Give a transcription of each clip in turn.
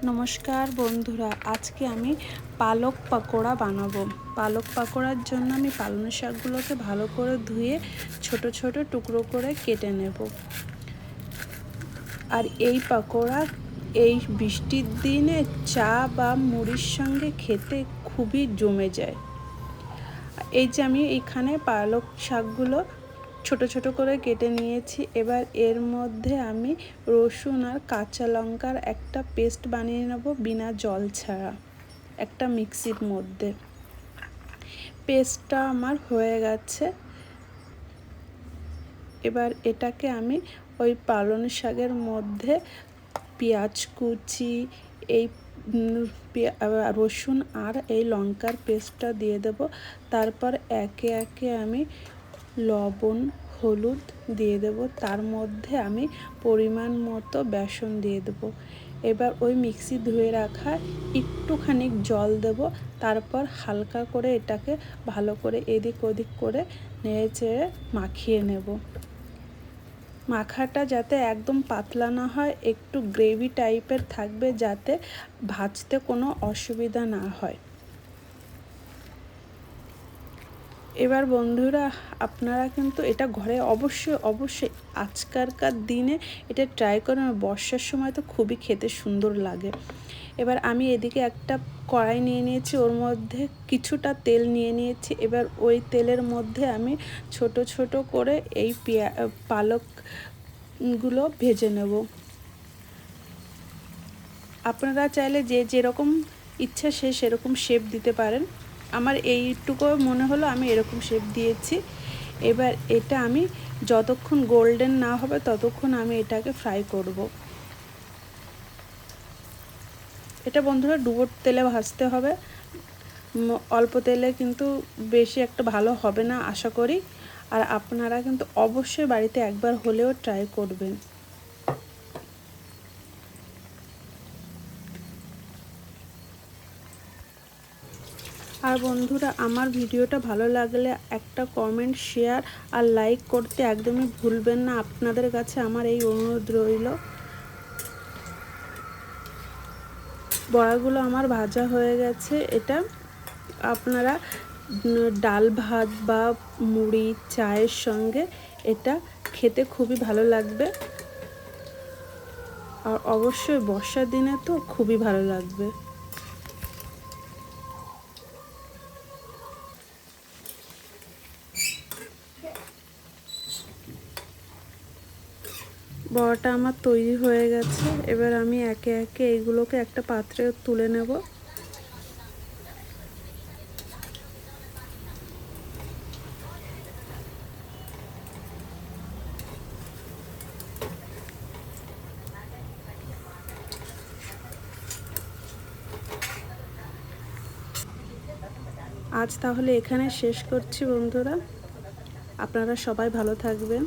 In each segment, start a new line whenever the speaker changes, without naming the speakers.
নমস্কার বন্ধুরা, আজকে আমি পালক পাকোড়া বানাবো। পালক পাকোড়ার জন্য আমি পালং শাকগুলোকে ভালো করে ধুয়ে ছোট ছোট টুকরো করে কেটে নেব। আর এই পাকোড়া এই বৃষ্টির দিনে চা বা মুড়ির সঙ্গে খেতে খুবই জমে যায়। এই যে আমি এইখানে পালক শাকগুলো ছোট ছোট করে কেটে নিয়েছি। এবার এর মধ্যে আমি রসুন আর কাঁচা লঙ্কার একটা পেস্ট বানিয়ে নেব বিনা জল ছাড়া, একটা মিক্সির মধ্যে। পেস্টটা আমার হয়ে গেছে। এবার এটাকে আমি ওই পালং শাকের মধ্যে পেঁয়াজ কুচি, এই রসুন আর এই লঙ্কার পেস্টটা দিয়ে দেব। তারপর একে একে আমি লবণ, হলুদ দিয়ে দেব। তার মধ্যে আমি পরিমাণ মতো বেসন দিয়ে দেব। এবার ওই মিক্সি ধুয়ে রাখা একটুখানি জল দেব। তারপর হালকা করে এটাকে ভালো করে এদিক ওদিক করে নেড়ে চেড়ে মাখিয়ে নেব। মাখাটা যাতে একদম পাতলা না হয়, একটু গ্রেভি টাইপের থাকবে, যাতে ভাজতে কোনো অসুবিধা না হয়। এবার বন্ধুরা, আপনারা কিন্তু এটা ঘরে অবশ্যই আজকালকার দিনে এটা ট্রাই করুন। বর্ষার সময় তো খুবই খেতে সুন্দর লাগে। এবার আমি এদিকে একটা কড়াই নিয়ে নিয়েছি, ওর মধ্যে কিছুটা তেল নিয়ে নিয়েছি। এবার ওই তেলের মধ্যে আমি ছোট ছোট করে এই পালকগুলো ভেজে নেব। আপনারা চাইলে যে যেরকম ইচ্ছা সেরকম শেপ দিতে পারেন। আমার এইটুকু মনে হলো, আমি এরকম শেপ দিয়েছি। এবার এটা আমি যতক্ষণ গোল্ডেন না হবে ততক্ষণ আমি এটাকে ফ্রাই করব। এটা বন্ধুরা ডুবো তেলে ভাজতে হবে। অল্প তেলে কিন্তু বেশি একটা ভালো হবে না আশা করি। আর আপনারা কিন্তু অবশ্যই বাড়িতে একবার হলেও ট্রাই করবেন। আর বন্ধুরা, আমার ভিডিওটা ভালো লাগলে একটা কমেন্ট, শেয়ার আর লাইক করতে একদমই ভুলবেন না। আপনাদের কাছে আমার এই অনুরোধ রইল। বড়াগুলো আমার ভাজা হয়ে গেছে। এটা আপনারা ডাল ভাত বা মুড়ি চায়ের সঙ্গে এটা খেতে খুবই ভালো লাগবে। আর অবশ্যই বর্ষার দিনে তো খুবই ভালো লাগবে। বড়াটা আমার তৈরি হয়ে গেছে। এবার আমি একে একে এইগুলোকে একটা পাত্রে তুলে নেব। আজ তাহলে এখানে শেষ করছি বন্ধুরা। আপনারা সবাই ভালো থাকবেন।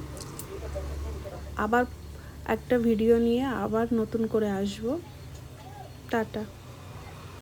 আবার একটা ভিডিও নিয়ে আবার নতুন করে আসবো। টাটা।